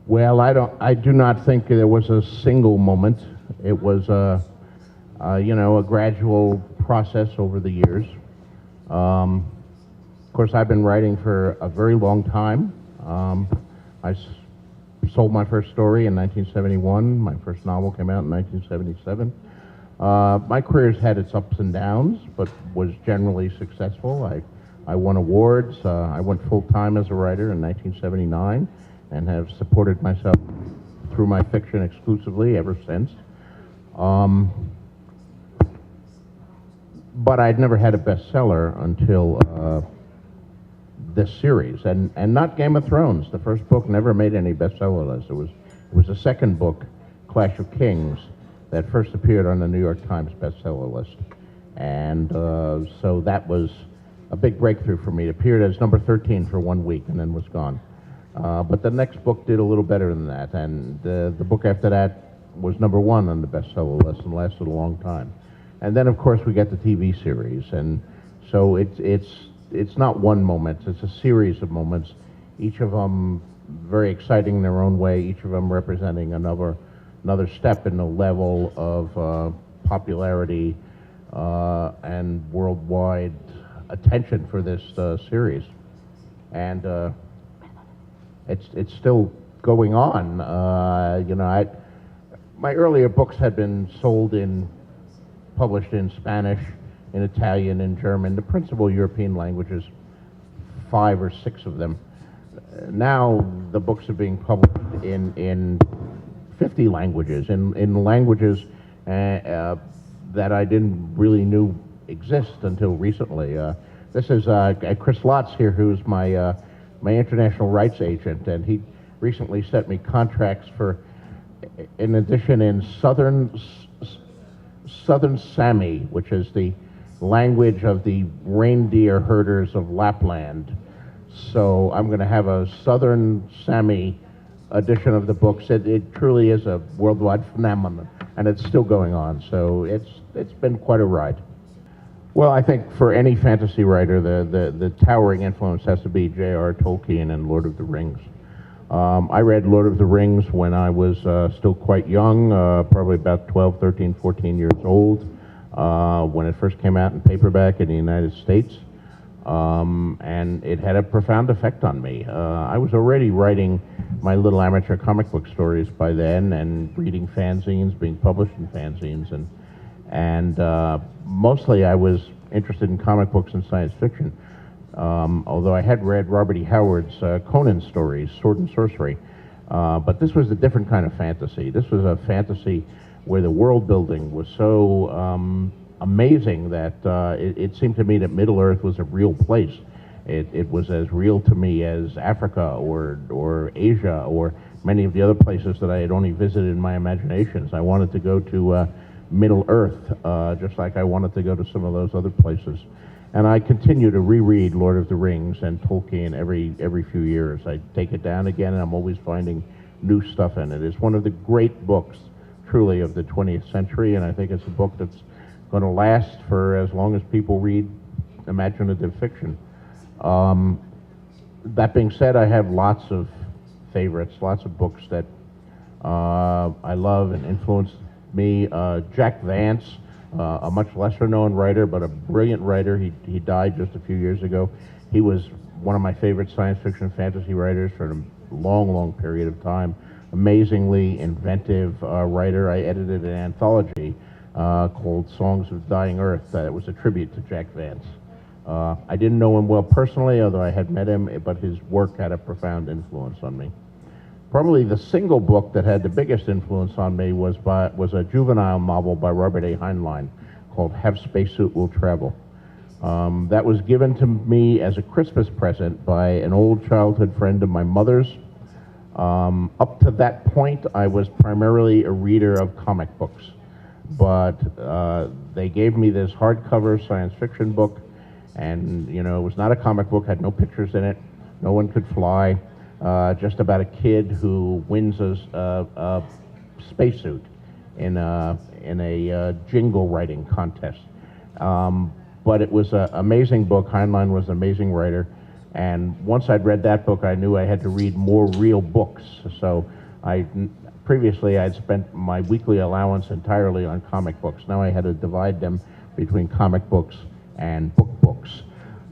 Well, I do not think there was a single moment. It was a gradual process over the years. Of course, I've been writing for a very long time. I sold my first story in 1971. My first novel came out in 1977. My career's had its ups and downs, but was generally successful. I won awards. I went full-time as a writer in 1979 and have supported myself through my fiction exclusively ever since. But I'd never had a bestseller until this series, and not Game of Thrones. The first book never made any bestseller list. It was the second book, Clash of Kings, that first appeared on the New York Times bestseller list. And so that was a big breakthrough for me. It appeared as number 13 for 1 week and then was gone. But the next book did a little better than that, and the book after that was number 1 on the bestseller list and lasted a long time. And then, of course, we got the TV series, and so it's not one moment, it's a series of moments, each of them very exciting in their own way, each of them representing another step in the level of popularity and worldwide attention for this series. And it's still going on. My earlier books had been published in Spanish, in Italian, in German, the principal European languages, 5 or 6 of them. Now the books are being published in 50 languages, in languages that I didn't really knew exist until recently. This is Chris Lotz here, who's my international rights agent, and he recently sent me contracts for an edition in Southern Sami, which is the language of the reindeer herders of Lapland. So I'm going to have a Southern Sami edition of the books. It truly is a worldwide phenomenon, and it's still going on. So it's been quite a ride. Well, I think for any fantasy writer, the towering influence has to be Jrr Tolkien and Lord of the Rings. I read Lord of the Rings when I was still quite young, probably about 12, 13, 14 years old, when it first came out in paperback in the United States, and it had a profound effect on me. I was already writing my little amateur comic book stories by then, and reading fanzines, being published in fanzines, and mostly I was interested in comic books and science fiction. Although I had read Robert E. Howard's Conan stories, Sword and Sorcery, but this was a different kind of fantasy. This was a fantasy where the world building was so amazing that it seemed to me that Middle-earth was a real place. It was as real to me as Africa or Asia or many of the other places that I had only visited in my imaginations. I wanted to go to Middle-earth, just like I wanted to go to some of those other places. And I continue to reread Lord of the Rings and Tolkien every few years. I take it down again, and I'm always finding new stuff in it. It's one of the great books, truly, of the 20th century, and I think it's a book that's going to last for as long as people read imaginative fiction. That being said, I have lots of favorites, lots of books that I love and influenced me. Jack Vance, a much lesser known writer, but a brilliant writer. He died just a few years ago. He was one of my favorite science fiction fantasy writers for a long, long period of time. Amazingly inventive writer. I edited an anthology called Songs of Dying Earth that was a tribute to Jack Vance. I didn't know him well personally, although I had met him, but his work had a profound influence on me. Probably the single book that had the biggest influence on me was a juvenile novel by Robert A. Heinlein called Have Spacesuit Will Travel. That was given to me as a Christmas present by an old childhood friend of my mother's. Up to that point, I was primarily a reader of comic books, but they gave me this hardcover science fiction book, and it was not a comic book, had no pictures in it, no one could fly. Just about a kid who wins a spacesuit in a jingle writing contest. But it was an amazing book. Heinlein was an amazing writer. And once I'd read that book, I knew I had to read more real books. So Previously, I'd spent my weekly allowance entirely on comic books. Now I had to divide them between comic books and books.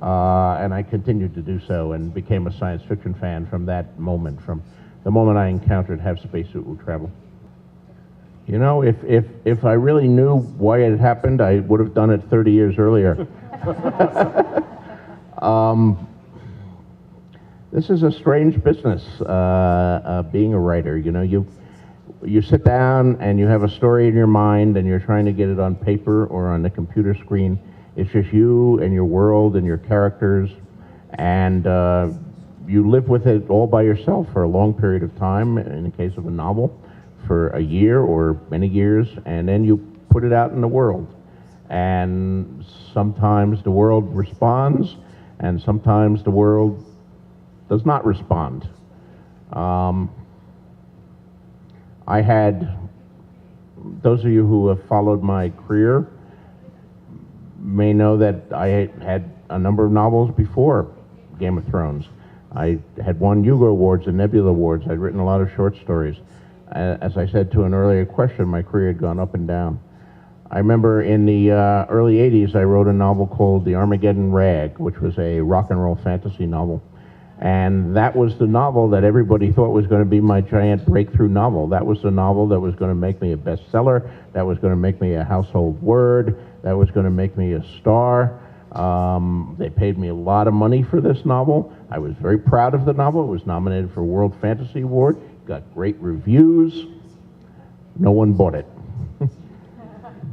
And I continued to do so and became a science fiction fan from that moment, from the moment I encountered Have Spacesuit Will Travel. You know, if I really knew why it happened, I would have done it 30 years earlier. This is a strange business, being a writer. You know, you sit down and you have a story in your mind and you're trying to get it on paper or on the computer screen. It's just you and your world and your characters, and you live with it all by yourself for a long period of time, in the case of a novel, for a year or many years, and then you put it out in the world. And sometimes the world responds, and sometimes the world does not respond. I had, those of you who have followed my career may know that I had a number of novels before Game of Thrones. I had won Hugo Awards and Nebula Awards. I'd written a lot of short stories. As I said to an earlier question, my career had gone up and down. I remember in the early 80s, I wrote a novel called The Armageddon Rag, which was a rock and roll fantasy novel. And that was the novel that everybody thought was going to be my giant breakthrough novel. That was the novel that was going to make me a bestseller, that was going to make me a household word, that was going to make me a star. They paid me a lot of money for this novel. I was very proud of the novel. It was nominated for a World Fantasy Award, got great reviews. No one bought it.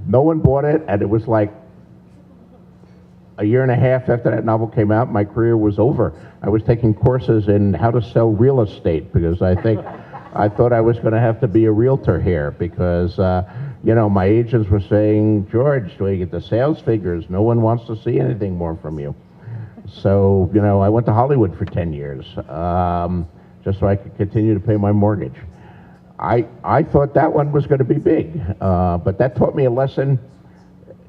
No one bought it, and it was like a year and a half after that novel came out, my career was over. I was taking courses in how to sell real estate because I thought I was going to have to be a realtor here because, you know, my agents were saying, George, do you get the sales figures? No one wants to see anything more from you. So, you know, I went to Hollywood for 10 years just so I could continue to pay my mortgage. I thought that one was going to be big, but that taught me a lesson.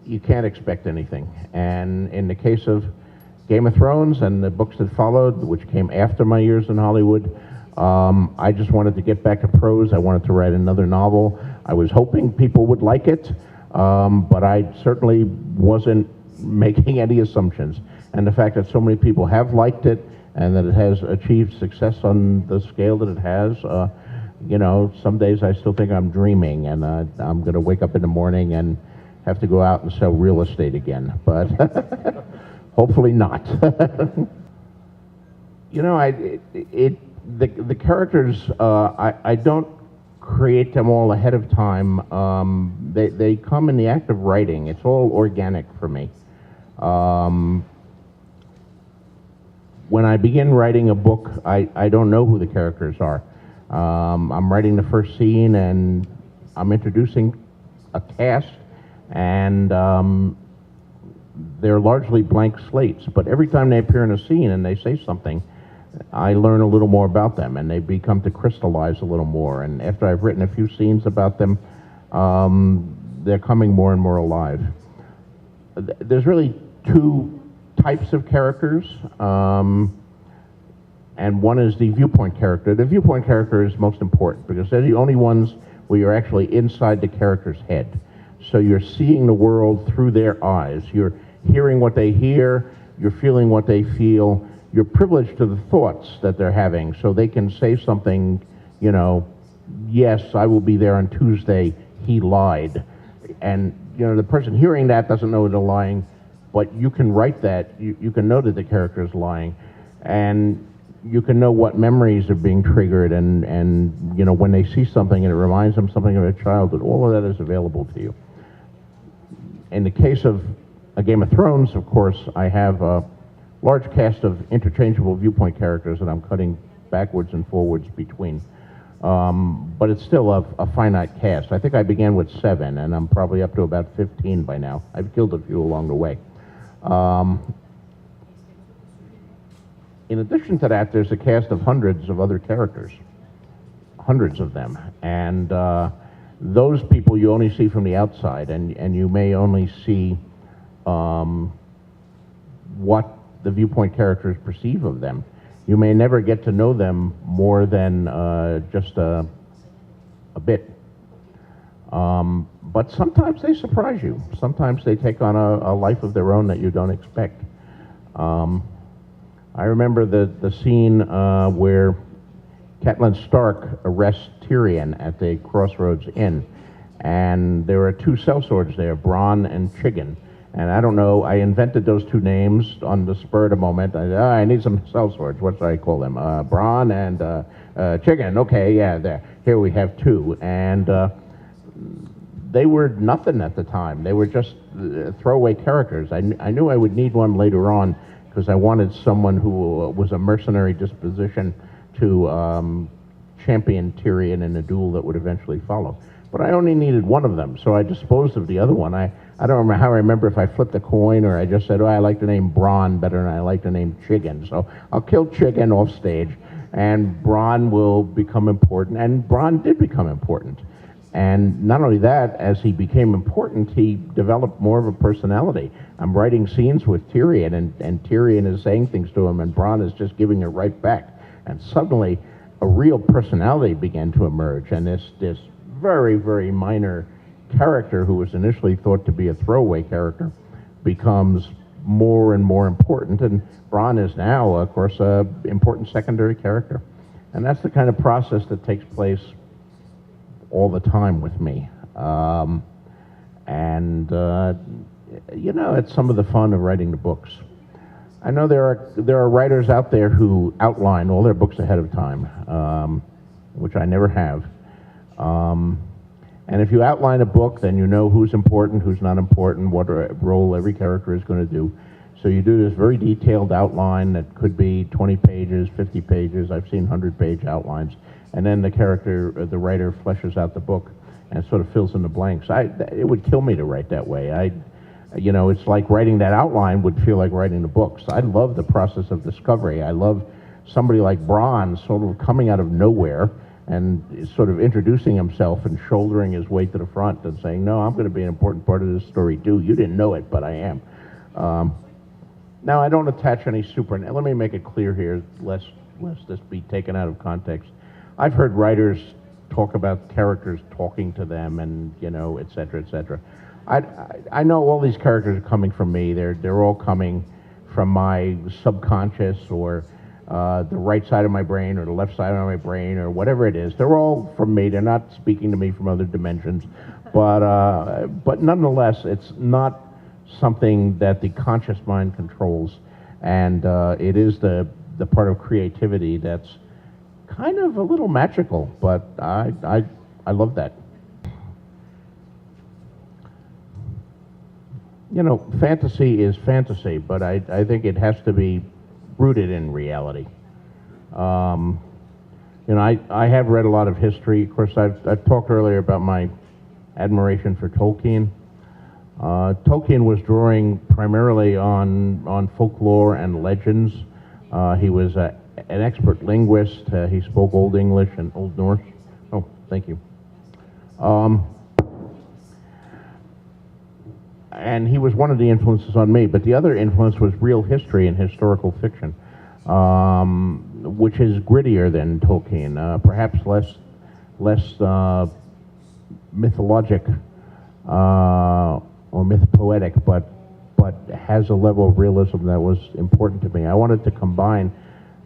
You can't expect anything. And in the case of Game of Thrones and the books that followed, which came after my years in Hollywood, I just wanted to get back to prose. I wanted to write another novel. I was hoping people would like it, but I certainly wasn't making any assumptions. And the fact that so many people have liked it and that it has achieved success on the scale that it has, you know, some days I still think I'm dreaming, and I'm going to wake up in the morning and have to go out and sell real estate again, but hopefully not. You know, the characters, I don't create them all ahead of time. They come in the act of writing. It's all organic for me. When I begin writing a book, I don't know who the characters are. I'm writing the first scene and I'm introducing a cast, and they're largely blank slates, but every time they appear in a scene and they say something, I learn a little more about them and they become to crystallize a little more. And after I've written a few scenes about them, they're coming more and more alive. There's really two types of characters, and one is the viewpoint character. The viewpoint character is most important because they're the only ones where you're actually inside the character's head. So you're seeing the world through their eyes. You're hearing what they hear, you're feeling what they feel, you're privileged to the thoughts that they're having, so they can say something, you know, yes, I will be there on Tuesday, he lied. And, you know, the person hearing that doesn't know they're lying, but you can write that, you can know that the character is lying, and you can know what memories are being triggered, and you know, when they see something and it reminds them something of their childhood, all of that is available to you. In the case of A Game of Thrones, of course, I have a large cast of interchangeable viewpoint characters that I'm cutting backwards and forwards between. But it's still a finite cast. I think I began with 7, and I'm probably up to about 15 by now. I've killed a few along the way. In addition to that, there's a cast of hundreds of other characters, hundreds of them. And those people you only see from the outside, and you may only see what the viewpoint characters perceive of them. You may never get to know them more than just a a bit. But sometimes they surprise you. Sometimes they take on a life of their own that you don't expect. I remember the scene where Catelyn Stark arrests Tyrion at the Crossroads Inn, and there are two sellswords there, Bronn and Chiggin. And I don't know, I invented those two names on the spur of the moment. I need some sellswords. What should I call them? Bronn and Chiggin. Okay, yeah, there. Here we have two. And they were nothing at the time. They were just throwaway characters. I knew I would need one later on because I wanted someone who was a mercenary disposition to champion Tyrion in a duel that would eventually follow. But I only needed one of them, so I disposed of the other one. I don't remember how I remember if I flipped a coin or I just said, oh, I like the name Bronn better than I like the name Chiggin. So I'll kill Chiggin off stage, and Bronn will become important. And Bronn did become important. And not only that, as he became important, he developed more of a personality. I'm writing scenes with Tyrion, and Tyrion is saying things to him, and Bronn is just giving it right back. And suddenly, a real personality began to emerge, and this very, very minor character who was initially thought to be a throwaway character becomes more and more important, and Bronn is now, of course, an important secondary character. And that's the kind of process that takes place all the time with me. You know, it's some of the fun of writing the books. I know there are writers out there who outline all their books ahead of time, which I never have. And if you outline a book, then you know who's important, who's not important, what role every character is going to do. So you do this very detailed outline that could be 20 pages, 50 pages. I've seen 100-page outlines. And then the writer fleshes out the book and sort of fills in the blanks. It would kill me to write that way. You know, it's like writing that outline would feel like writing the books. I love the process of discovery. I love somebody like Bronn sort of coming out of nowhere and sort of introducing himself and shouldering his way to the front and saying, no, I'm going to be an important part of this story too. You didn't know it, but I am. Now, I don't attach any let me make it clear here, lest this be taken out of context. I've heard writers talk about characters talking to them and, you know, et cetera, et cetera. I know all these characters are coming from me. They're all coming from my subconscious or the right side of my brain or the left side of my brain or whatever it is. They're all from me. They're not speaking to me from other dimensions. But nonetheless, it's not something that the conscious mind controls. And it is the part of creativity that's kind of a little magical, but I love that. You know, fantasy is fantasy, but I think it has to be rooted in reality. You know, I have read a lot of history. Of course, I've talked earlier about my admiration for Tolkien. Tolkien was drawing primarily on folklore and legends. He was an expert linguist. He spoke Old English and Old Norse. Oh, thank you. And he was one of the influences on me, but the other influence was real history and historical fiction, which is grittier than Tolkien, perhaps less mythologic or mythopoetic, but has a level of realism that was important to me. I wanted to combine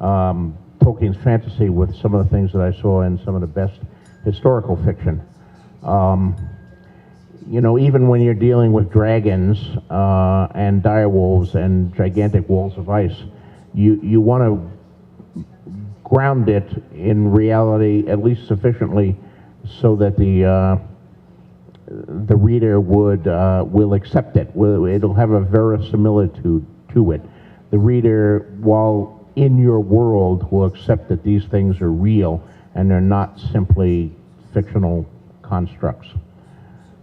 Tolkien's fantasy with some of the things that I saw in some of the best historical fiction. You know, even when you're dealing with dragons and direwolves and gigantic walls of ice, you want to ground it in reality at least sufficiently so that the reader will accept it. It'll have a verisimilitude to it. The reader, while in your world, will accept that these things are real and they're not simply fictional constructs.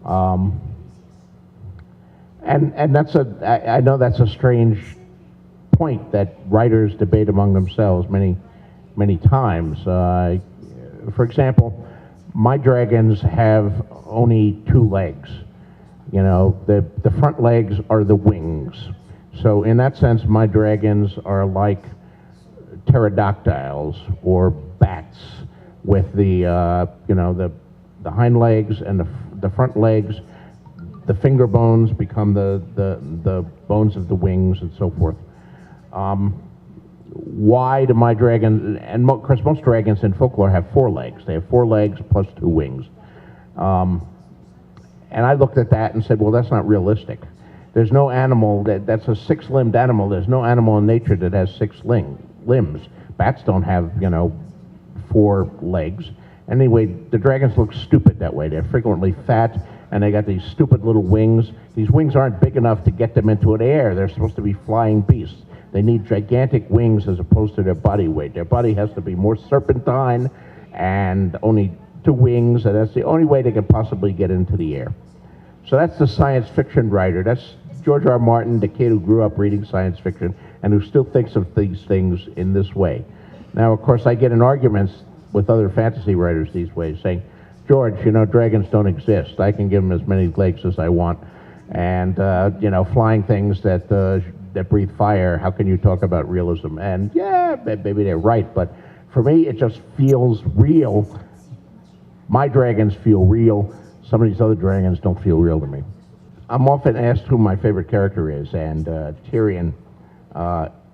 And that's I know that's a strange point that writers debate among themselves many times. For example, my dragons have only 2 legs. You know, the front legs are the wings. So in that sense, my dragons are like pterodactyls or bats with the the hind legs and the front legs. The finger bones become the bones of the wings and so forth. Why do my dragons, and of course most dragons in folklore have 4 legs. They have 4 legs plus 2 wings. And I looked at that and said, well, that's not realistic. There's no animal, that's a 6-limbed animal. There's no animal in nature that has 6 limbs. Bats don't have, 4 legs. Anyway, the dragons look stupid that way. They're frequently fat, and they got these stupid little wings. These wings aren't big enough to get them into an air. They're supposed to be flying beasts. They need gigantic wings as opposed to their body weight. Their body has to be more serpentine and only 2 wings, and that's the only way they can possibly get into the air. So that's the science fiction writer. That's George R.R. Martin, the kid who grew up reading science fiction and who still thinks of these things in this way. Now, of course, I get in arguments with other fantasy writers these ways saying, George, dragons don't exist. I can give them as many legs as I want. And, flying things that breathe fire, how can you talk about realism? And yeah, maybe they're right, but for me, it just feels real. My dragons feel real. Some of these other dragons don't feel real to me. I'm often asked who my favorite character is, and Tyrion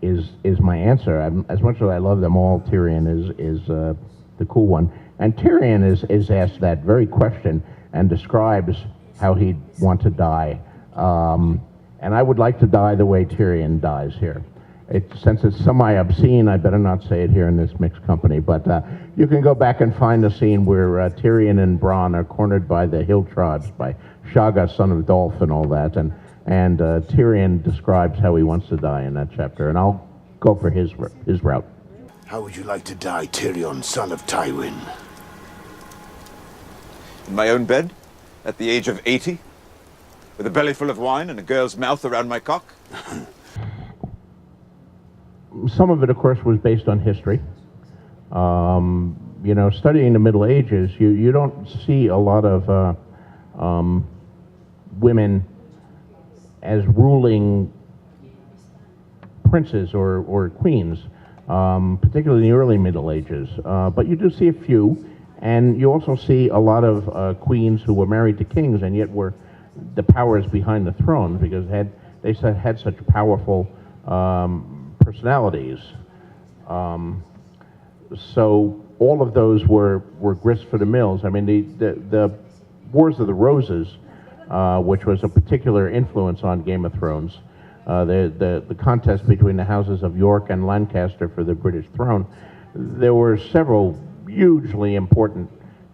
is my answer. As much as I love them all, Tyrion is the cool one. And Tyrion is asked that very question and describes how he'd want to die. And I would like to die the way Tyrion dies here. Since it's semi-obscene, I better not say it here in this mixed company, but you can go back and find the scene where Tyrion and Bronn are cornered by the hill tribes, by Shagga, son of Dolph, and all that, and Tyrion describes how he wants to die in that chapter, and I'll go for his route. How would you like to die, Tyrion, son of Tywin? In my own bed, at the age of 80, with a belly full of wine and a girl's mouth around my cock? Some of it, of course, was based on history. Studying the Middle Ages, you don't see a lot of women as ruling princes or queens, particularly in the early Middle Ages. But you do see a few, and you also see a lot of queens who were married to kings and yet were the powers behind the throne because they had such powerful personalities. So all of those were grist for the mills. I mean, the Wars of the Roses, which was a particular influence on Game of Thrones, the contest between the houses of York and Lancaster for the British throne, there were several hugely important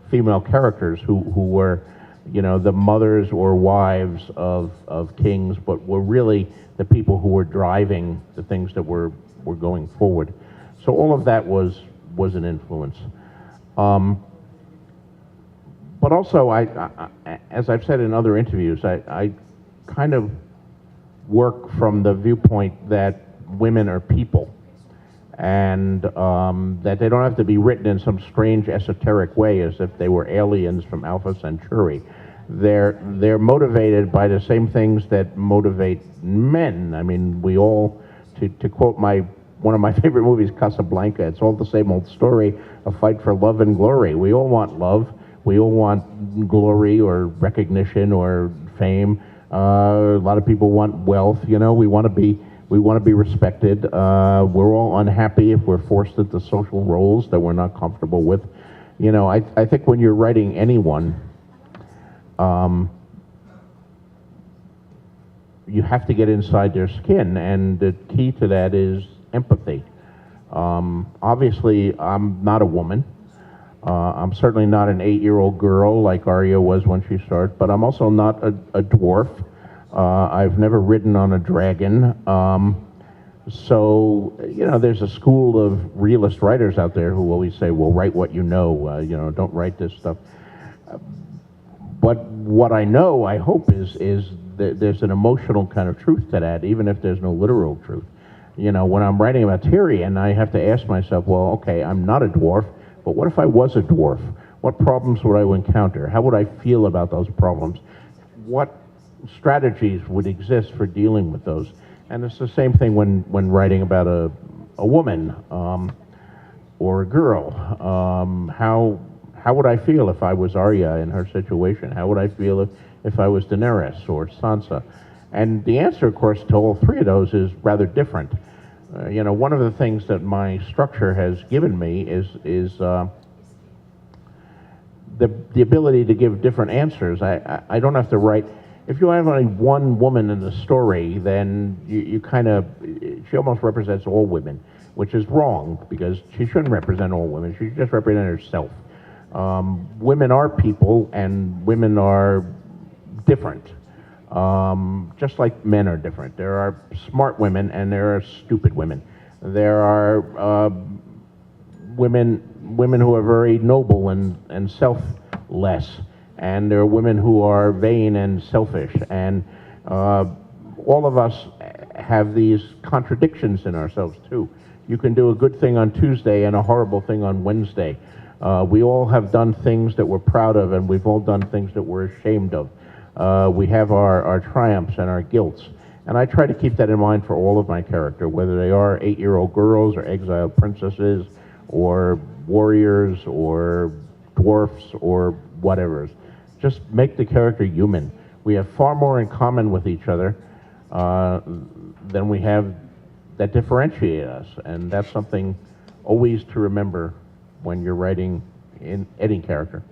female characters who were, the mothers or wives of kings, but were really the people who were driving the things that were going forward. So all of that was an influence. But also, as I've said in other interviews, I kind of work from the viewpoint that women are people, and that they don't have to be written in some strange esoteric way as if they were aliens from Alpha Centauri. They're motivated by the same things that motivate men. I mean, we all, to quote one of my favorite movies, Casablanca, it's all the same old story, a fight for love and glory. We all want love. We all want glory or recognition or fame. A lot of people want wealth. We want to be respected. We're all unhappy if we're forced into social roles that we're not comfortable with. I think when you're writing anyone, you have to get inside their skin, and the key to that is empathy. Obviously, I'm not a woman. I'm certainly not an 8-year-old girl like Arya was when she started, but I'm also not a dwarf. I've never ridden on a dragon. So, there's a school of realist writers out there who always say, well, write what you know, don't write this stuff. But what I know, I hope, is that there's an emotional kind of truth to that, even if there's no literal truth. When I'm writing about Tyrion, I have to ask myself, well, okay, I'm not a dwarf, but what if I was a dwarf? What problems would I encounter? How would I feel about those problems? What strategies would exist for dealing with those? And it's the same thing when writing about a woman or a girl. How how would I feel if I was Arya in her situation? How would I feel if I was Daenerys or Sansa? And the answer, of course, to all three of those is rather different. You know, one of the things that my structure has given me is the ability to give different answers. I don't have to write. If you have only one woman in the story, then you kind of, she almost represents all women, which is wrong, because she shouldn't represent all women. She should just represent herself. Women are people, and women are different. Just like men are different. There are smart women and there are stupid women. There are women who are very noble and selfless, and there are women who are vain and selfish, and all of us have these contradictions in ourselves too. You can do a good thing on Tuesday and a horrible thing on Wednesday. We all have done things that we're proud of, and we've all done things that we're ashamed of. We have our triumphs and our guilts. And I try to keep that in mind for all of my character, whether they are 8-year-old girls or exiled princesses or warriors or dwarfs or whatever. Just make the character human. We have far more in common with each other than we have that differentiate us. And that's something always to remember when you're writing in any character.